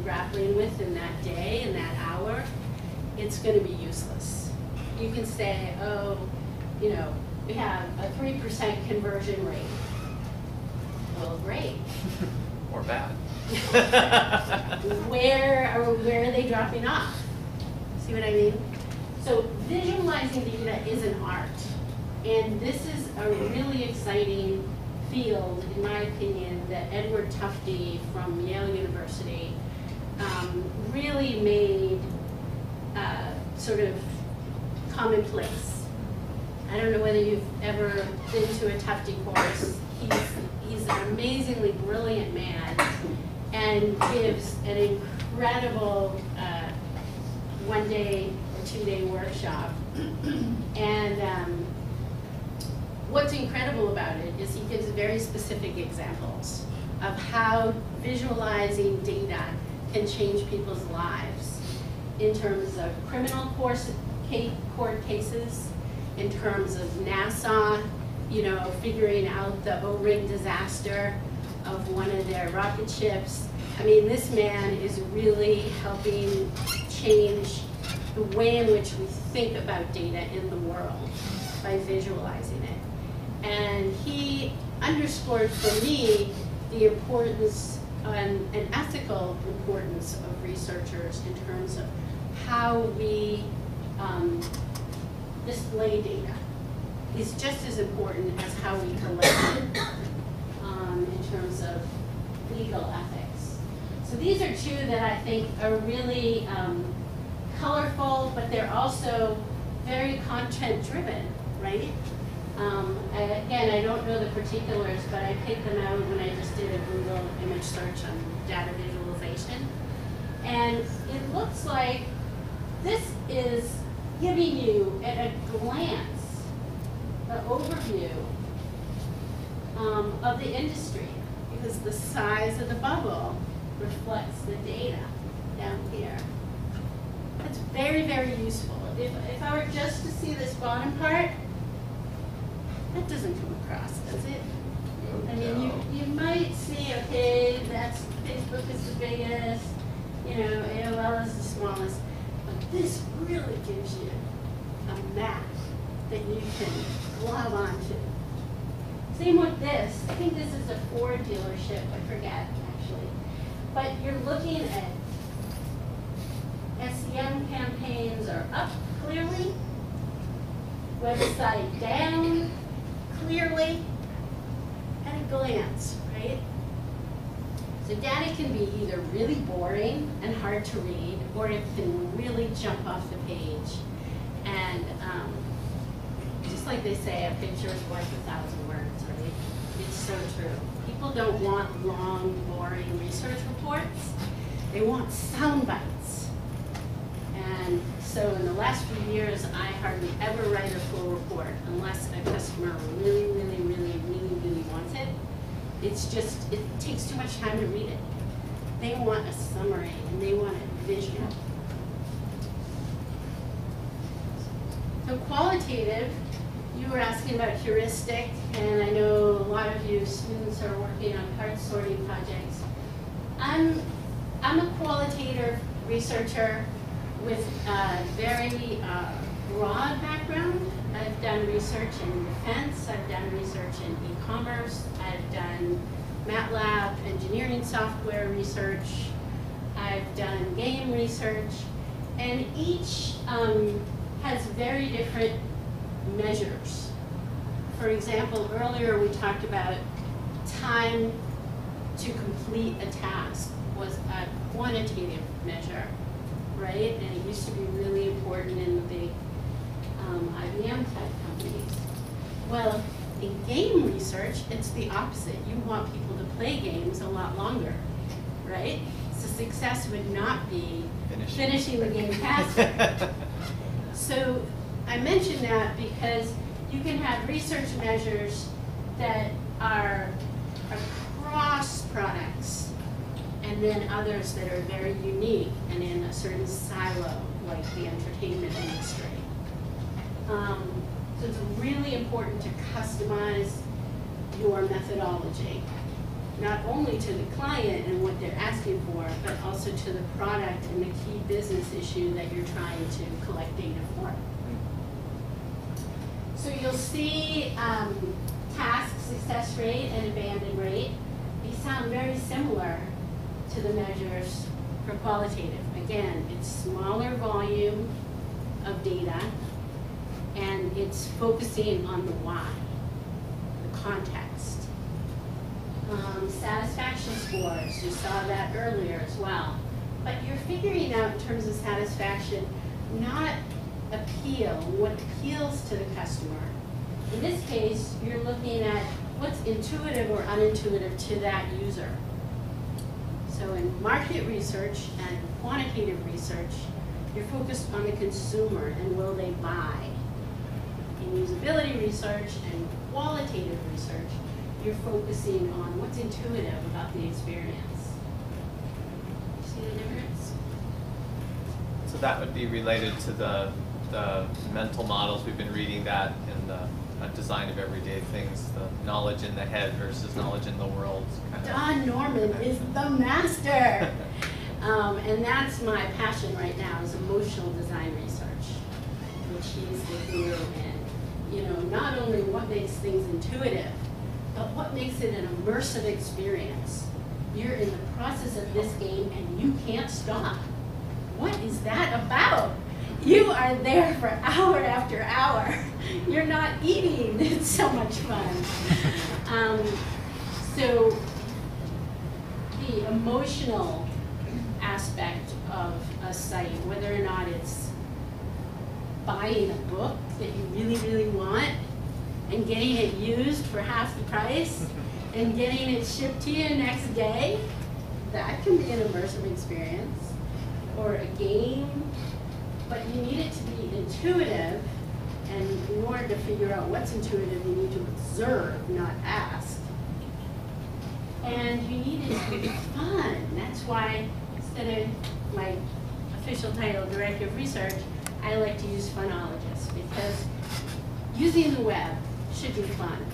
grappling with in that day, in that hour, it's going to be useless. You can say, oh, you know, we have a 3% conversion rate. Well, great. Or bad. Where are they dropping off? See what I mean? So visualizing data is an art. And this is a really exciting field, in my opinion, that Edward Tufte from Yale University really made sort of commonplace. I don't know whether you've ever been to a Tufte course. He's an amazingly brilliant man and gives an incredible 1-day or 2-day workshop. And what's incredible about it is he gives very specific examples of how visualizing data can change people's lives in terms of criminal court cases, in terms of NASA, you know, figuring out the O-ring disaster of one of their rocket ships. I mean, this man is really helping change the way in which we think about data in the world by visualizing it. And he underscored for me the importance and ethical importance of researchers in terms of how we display data. Is just as important as how we collect it in terms of legal ethics. So these are two that I think are really colorful, but they're also very content-driven, right? Again, I don't know the particulars, but I picked them out when I just did a Google image search on data visualization. And it looks like this is giving you, at a glance, an overview of the industry, because the size of the bubble reflects the data down here. It's very, very useful. If I were just to see this bottom part, that doesn't come across, does it? I mean, you might see, okay, that's Facebook is the biggest, you know, AOL is the smallest, but this really gives you a map that you can glove onto. Same with this. I think this is a Ford dealership, I forget actually. But you're looking at SEM campaigns are up clearly, website down clearly, at a glance, right? So data can be either really boring and hard to read, or it can really jump off the page. And just like they say, a picture is worth 1,000 words, right? It's so true. People don't want long, boring research reports. They want sound bites. And so in the last few years, I hardly ever write a full report unless a customer really, really, really, really, really wants it. It's just, it takes too much time to read it. They want a summary and they want it visual. So qualitative, you were asking about heuristic, and I know a lot of you students are working on card sorting projects. I'm a qualitative researcher with a very broad background. I've done research in defense, I've done research in e-commerce, I've done MATLAB engineering software research, I've done game research, and each has very different measures. For example, earlier we talked about time to complete a task was a quantitative measure, right? And it used to be really important in the big IBM type companies. Well, in game research, it's the opposite. You want people to play games a lot longer, right? So success would not be finishing the game faster. So I mention that because you can have research measures that are across products, and then others that are very unique and in a certain silo, like the entertainment industry. So it's really important to customize your methodology. not only to the client and what they're asking for, but also to the product and the key business issue that you're trying to collect data for. So you'll see task success rate and abandon rate. These sound very similar to the measures for qualitative. Again, it's smaller volume of data, and it's focusing on the why, the context. Satisfaction scores, you saw that earlier as well. But you're figuring out in terms of satisfaction, not appeal, what appeals to the customer. In this case, you're looking at what's intuitive or unintuitive to that user. So in market research and quantitative research, you're focused on the consumer and will they buy. In usability research and qualitative research, you're focusing on what's intuitive about the experience. See the difference? So that would be related to the mental models. We've been reading that in the design of everyday things, the knowledge in the head versus knowledge in the world. Don Norman is the master. And that's my passion right now, is emotional design research, which he's the guru in. You know, not only what makes things intuitive, but what makes it an immersive experience. You're in the process of this game and you can't stop. What is that about? You are there for hour after hour. You're not eating. It's so much fun. So the emotional aspect of a site, whether or not it's buying a book that you really, really want and getting it used for half the price and getting it shipped to you next day, that can be an immersive experience. Or a game, but you need it to be intuitive, and in order to figure out what's intuitive, you need to observe, not ask. And you need it to be fun. That's why, instead of my official title, Director of Research, I like to use phonologist, because using the web should be fun.